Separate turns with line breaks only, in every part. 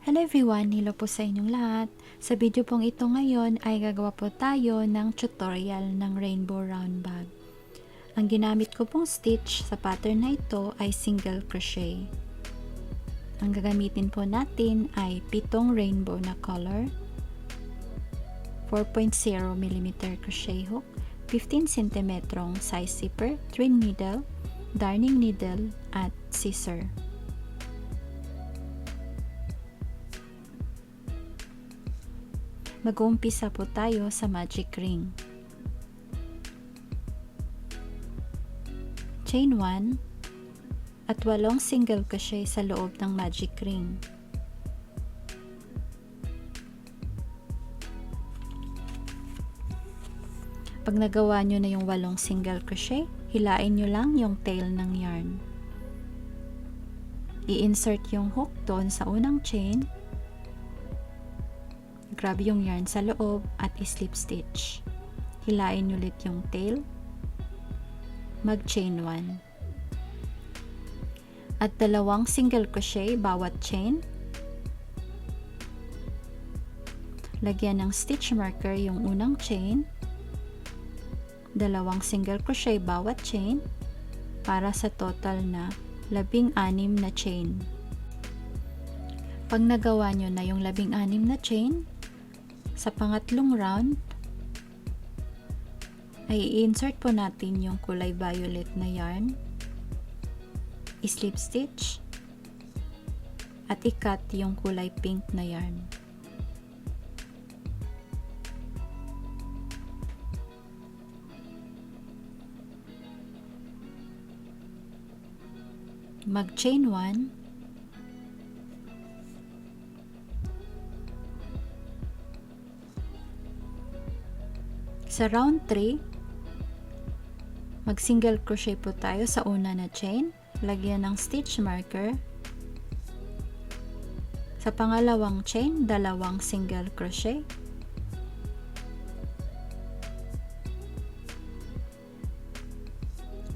Hello everyone! Hello po sa inyong lahat. Sa video pong ito ngayon ay gagawa po tayo ng tutorial ng rainbow round bag. Ang ginamit ko pong stitch sa pattern na ito ay single crochet. Ang gagamitin po natin ay 7 rainbow na color, 4.0 mm crochet hook, 15 cm size zipper, twin needle, darning needle, at scissor. Mag-uumpisa po tayo sa magic ring. Chain 1 at 8 single crochet sa loob ng magic ring. Pag nagawa nyo na yung 8 single crochet, hilain nyo lang yung tail ng yarn. I-insert yung hook doon sa unang chain. Grab yung yarn sa loob at i-slip stitch. Hilain ulit yung tail. Mag-chain 1. At 2 single crochet bawat chain. Lagyan ng stitch marker yung unang chain. 2 single crochet bawat chain para sa total na 16 na chain. Pag nagawa nyo na yung 16 na chain, sa pangatlong round ay i-insert po natin yung kulay violet na yarn, i-slip stitch at i-cut yung kulay pink na yarn. Mag-chain 1. Sa round 3, mag-single crochet po tayo sa una na chain. Lagyan ng stitch marker. Sa pangalawang chain, 2 single crochet.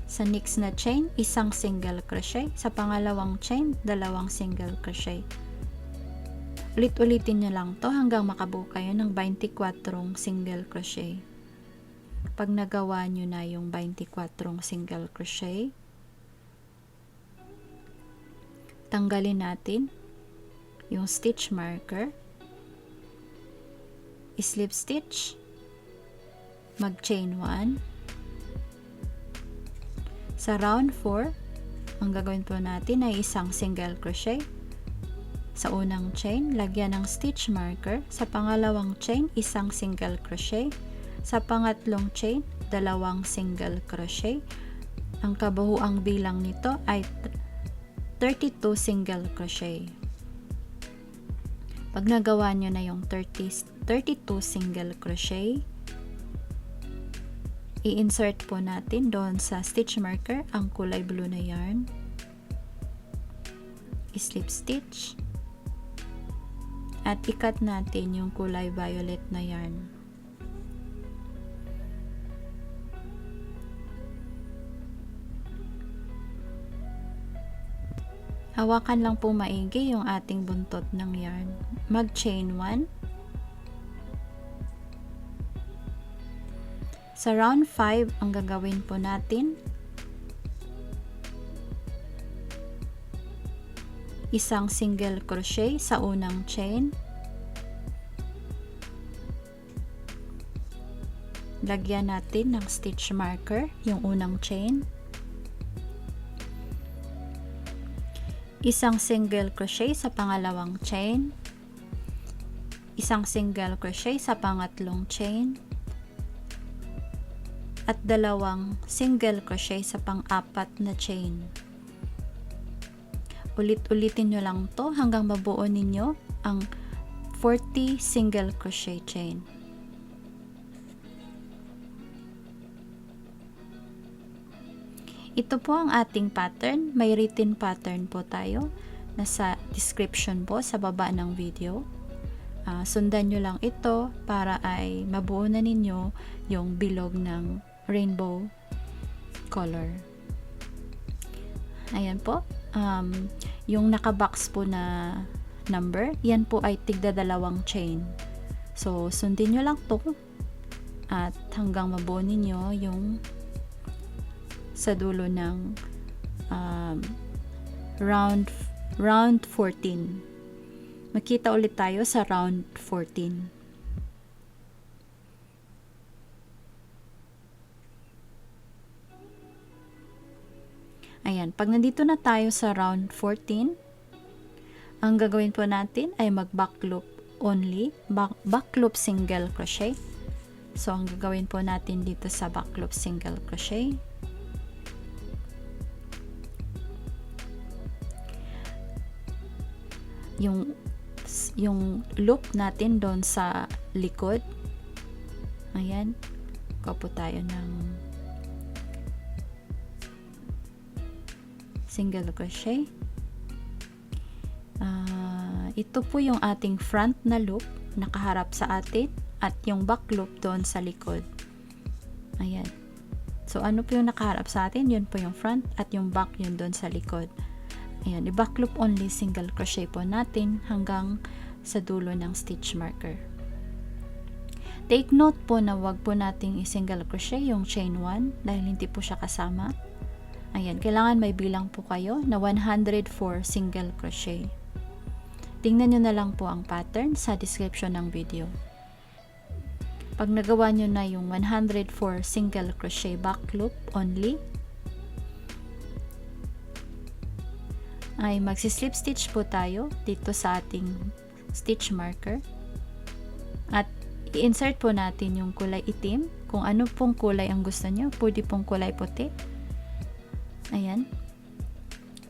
Sa next na chain, 1 single crochet. Sa pangalawang chain, 2 single crochet. Ulit-ulitin nyo lang to hanggang makabuo kayo ng 24 single crochet. Pag nagawa nyo na yung 24 single crochet, tanggalin natin yung stitch marker, i-slip stitch, mag-chain 1. Sa round 4, ang gagawin po natin ay 1 single crochet. Sa unang chain, lagyan ng stitch marker. Sa pangalawang chain, 1 single crochet. Sa pangatlong chain, 2 single crochet. Ang kabuuang bilang nito ay 32 single crochet. Pag nagawa nyo na yung 32 single crochet, i-insert po natin doon sa stitch marker ang kulay blue na yarn. I-slip stitch at i-cut natin yung kulay violet na yarn. Hawakan lang po maigi yung ating buntot ng yarn. Mag-chain 1. Sa round 5, ang gagawin po natin, 1 single crochet sa unang chain. Lagyan natin ng stitch marker yung unang chain. 1 single crochet sa pangalawang chain, 1 single crochet sa pangatlong chain, at 2 single crochet sa pang-apat na chain. Ulit-ulitin nyo lang to hanggang mabuo ninyo ang 40 single crochet chain. Ito po ang ating pattern. May written pattern po tayo. Nasa description po sa baba ng video. Sundan nyo lang ito para ay mabuo na ninyo yung bilog ng rainbow color. Ayan po. Yung nakabox po na number, yan po ay tigda dalawang chain. So, sundin nyo lang to at hanggang mabuo ninyo yung sa dulo ng round 14. Makita ulit tayo sa round 14. Ayan, pag nandito na tayo sa round 14, ang gagawin po natin ay mag back loop only, back loop single crochet. So, ang gagawin po natin dito sa back loop single crochet, yung loop natin doon sa likod. Ayan, kuha po tayo ng single crochet. Ito po yung ating front na loop nakaharap sa atin at yung back loop doon sa likod. Ayan. So, ano po yung nakaharap sa atin? Yun po yung front at yung back yun doon sa likod. Ayan. I-back loop only single crochet po natin hanggang sa dulo ng stitch marker. Take note po na wag po nating i-single crochet yung chain 1 dahil hindi po siya kasama. Ayan. Kailangan may bilang po kayo na 104 single crochet. Tingnan nyo na lang po ang pattern sa description ng video. Pag nagawa nyo na yung 104 single crochet back loop only, ay magsi-slip stitch po tayo dito sa ating stitch marker. At i-insert po natin yung kulay itim. Kung ano pong kulay ang gusto nyo, pwede pong kulay puti. Ayan.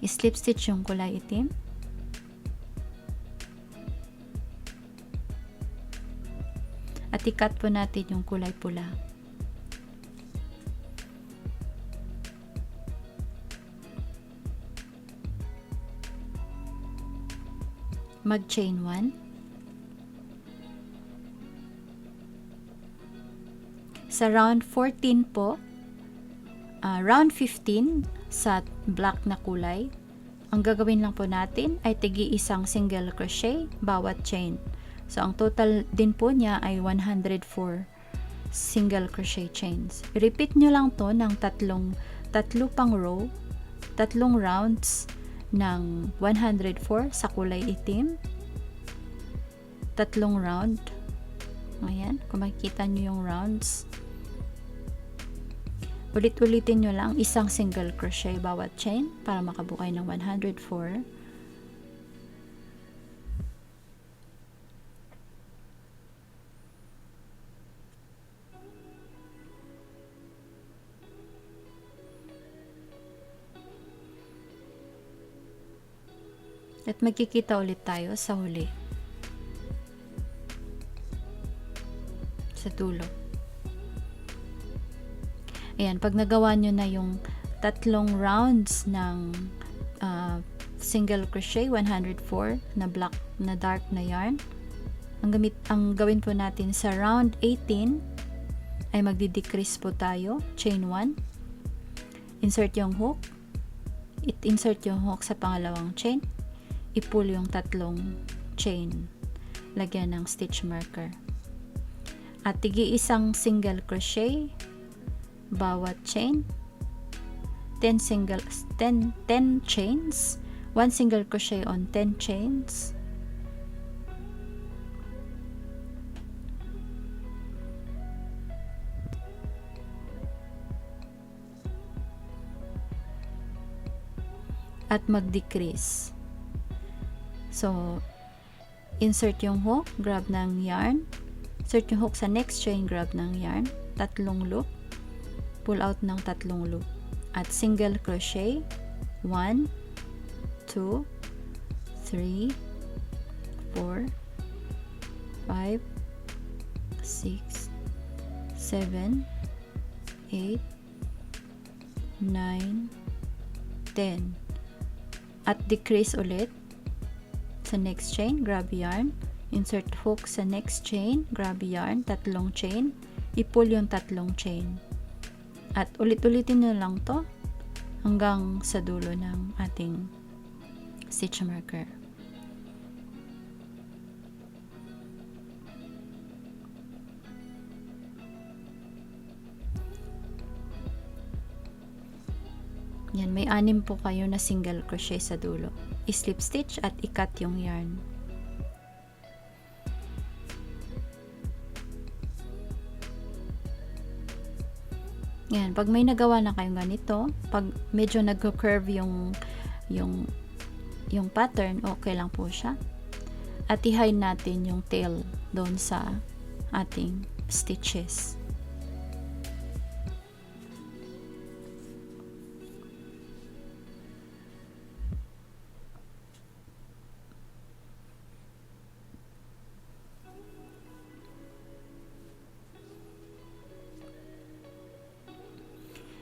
I-slip stitch yung kulay itim. At i-cut po natin yung kulay pula. Mag-chain 1. Sa round 14 po, round 15 sa black na kulay, ang gagawin lang po natin ay tigi-isang single crochet bawat chain. So, ang total din po niya ay 104 single crochet chains. Repeat nyo lang to ng tatlo pang row, tatlong rounds ng 104 sa kulay itim, tatlong round. Ayan, kung makikita nyo yung rounds. Ulit-ulitin nyo lang isang single crochet bawat chain para makabukay ng 104. At magkikita ulit tayo sa huli. Sa dulo. Ayan, pag nagawa nyo na yung tatlong rounds ng single crochet, 104 na black na dark na yarn, ang gawin po natin sa round 18 ay magdi-decrease po tayo, chain 1, insert yung hook, insert yung hook sa pangalawang chain, i-pull yung tatlong chain, lagyan ng stitch marker, at tigi-isang single crochet bawat chain, 10 chains, 1 single crochet on 10 chains, at mag-decrease. So, insert yung hook, grab ng yarn, insert yung hook sa next chain, grab ng yarn, tatlong loop, pull out ng tatlong loop, at single crochet 1, 2, 3, 4, 5, 6, 7, 8, 9, 10, at decrease ulit sa next chain, grab yarn, insert hook sa next chain, grab yarn, tatlong chain, i-pull yung tatlong chain, at ulit-ulitin nyo lang to hanggang sa dulo ng ating stitch marker. Yan, may 6 po kayo na single crochet sa dulo. I-slip stitch at i-cut yung yarn. Yan, pag may nagawa na kayong ganito, pag medyo nagko-curve yung pattern, okay lang po siya. At i-hide natin yung tail doon sa ating stitches.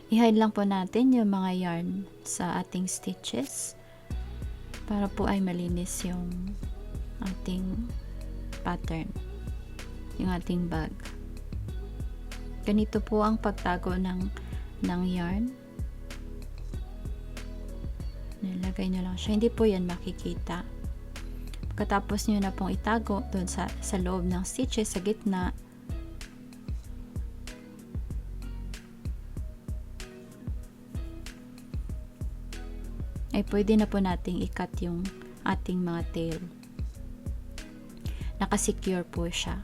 I-hide lang po natin yung mga yarn sa ating stitches para po ay malinis yung ating pattern, yung ating bag. Ganito po ang pagtago ng yarn. Nilagay nyo lang siya. Hindi po yan makikita. Pagkatapos nyo na pong itago doon sa loob ng stitches sa gitna, ay pwede na po nating i-cut yung ating mga tail. Nakasecure po siya.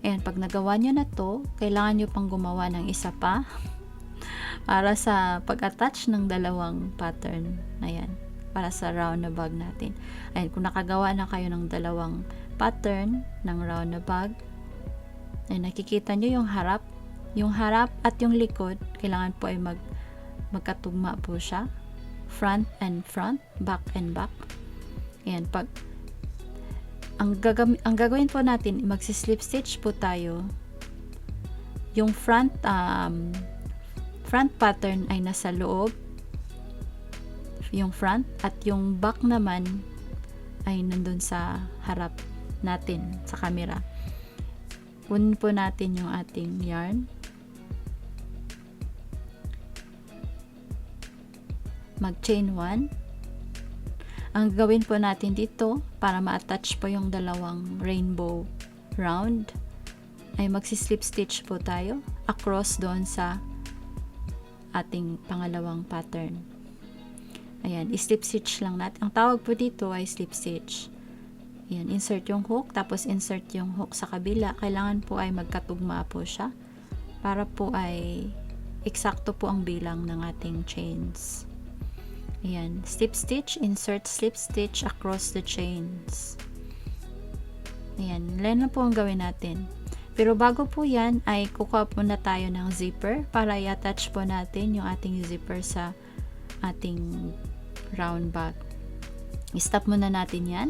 Ayan, pag nagawa nyo na to, kailangan nyo pang gumawa ng isa pa para sa pag-attach ng dalawang pattern. Ayan, para sa round na bag natin. Ayan, kung nakagawa na kayo ng dalawang pattern ng round na bag, ayan, nakikita nyo yung harap at yung likod, kailangan po ay magkatugma po siya. Front and front, back and back. Ayan, pag ang gagawin po natin, magsi-slip stitch po tayo. Yung front pattern ay nasa loob, yung front, at yung back naman ay nandun sa harap natin sa camera. Kunin po natin yung ating yarn. Mag-chain 1. Ang gawin po natin dito para ma-attach po yung dalawang rainbow round ay magsi-slip stitch po tayo across doon sa ating pangalawang pattern. Ayan, i-slip stitch lang natin. Ang tawag po dito ay slip stitch. Ayan, insert yung hook, tapos insert yung hook sa kabila. Kailangan po ay magkatugma po siya para po ay eksakto po ang bilang ng ating chains. Ayan, slip stitch, insert slip stitch across the chains. Ayan, yan lang po ang gawin natin. Pero bago po yan, ay kukuha po na tayo ng zipper para i-attach po natin yung ating zipper sa ating round bag. I-stop muna natin yan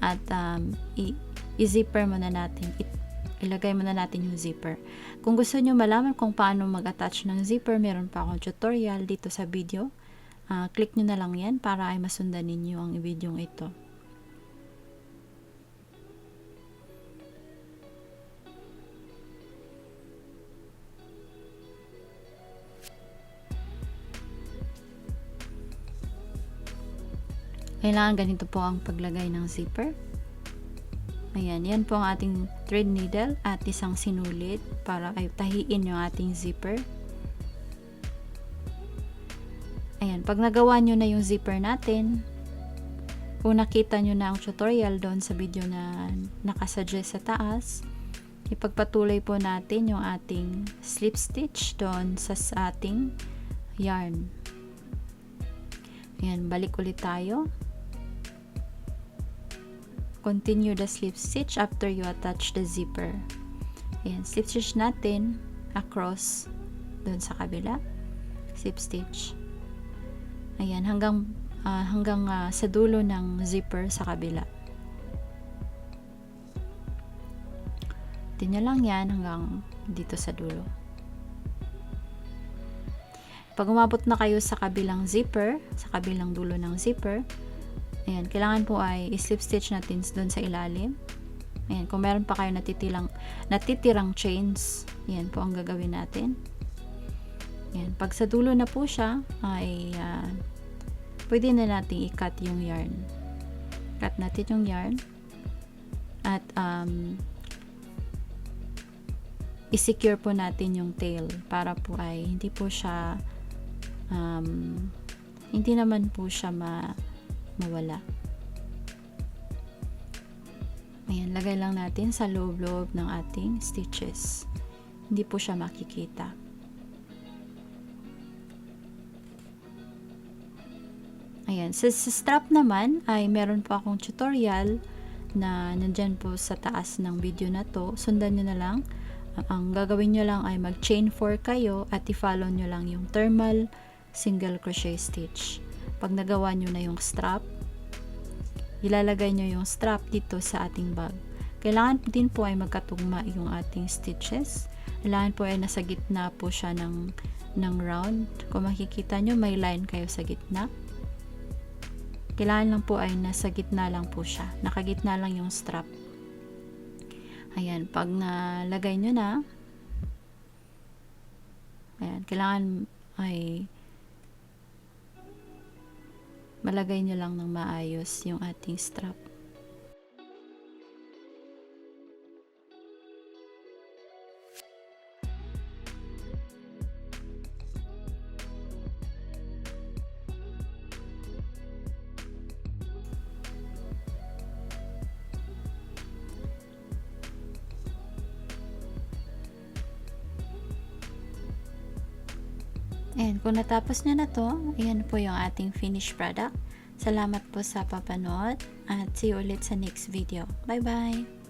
at i-zipper muna natin. Ilagay muna natin yung zipper. Kung gusto nyo malaman kung paano mag-attach ng zipper, meron pa akong tutorial dito sa video. Click nyo na lang yan para ay masundan ninyo ang video ito. Kailangan ganito po ang paglagay ng zipper. Ayan, yan po ang ating thread needle at isang sinulid para ay tahiin yung ating zipper. Ayan, pag nagawa nyo na yung zipper natin, kung nakita nyo na ang tutorial doon sa video na nakasuggest sa taas, ipagpatuloy po natin yung ating slip stitch doon sa ating yarn. Ayan, balik ulit tayo. Continue the slip stitch after you attach the zipper. Ayan, slip stitch natin across doon sa kabila. Slip stitch. Ayan, hanggang sa dulo ng zipper sa kabila. Tingnan lang yan hanggang dito sa dulo. Pag umabot na kayo sa kabilang zipper, sa kabilang dulo ng zipper, ayan, kailangan po ay i-slip stitch natin doon sa ilalim. Ayan, kung meron pa kayo natitirang chains, ayan po ang gagawin natin. Ayan, pag sa dulo na po siya, ay pwede na natin i-cut yung yarn. Cut natin yung yarn. At i-secure po natin yung tail para po ay hindi po siya hindi naman po siya mawala. Ayan, lagay lang natin sa loob-loob ng ating stitches. Hindi po siya makikita. Ayan, sa strap naman ay meron po akong tutorial na nandyan po sa taas ng video na to. Sundan nyo na lang. Ang gagawin nyo lang ay mag-chain 4 kayo at i-follow nyo lang yung thermal single crochet stitch. Pag nagawa nyo na yung strap, ilalagay nyo yung strap dito sa ating bag. Kailangan din po ay magkatugma yung ating stitches. Kailangan po ay nasa gitna po siya ng round. Kung makikita nyo, may line kayo sa gitna. Kailangan lang po ay nasa gitna lang po siya. Nakagitna lang yung strap. Ayan, pag nalagay nyo na, ayan, kailangan ay malagay nyo lang ng maayos yung ating strap. And kung natapos nyo na to, ayan po yung ating finished product. Salamat po sa papanood at see you ulit sa next video. Bye bye!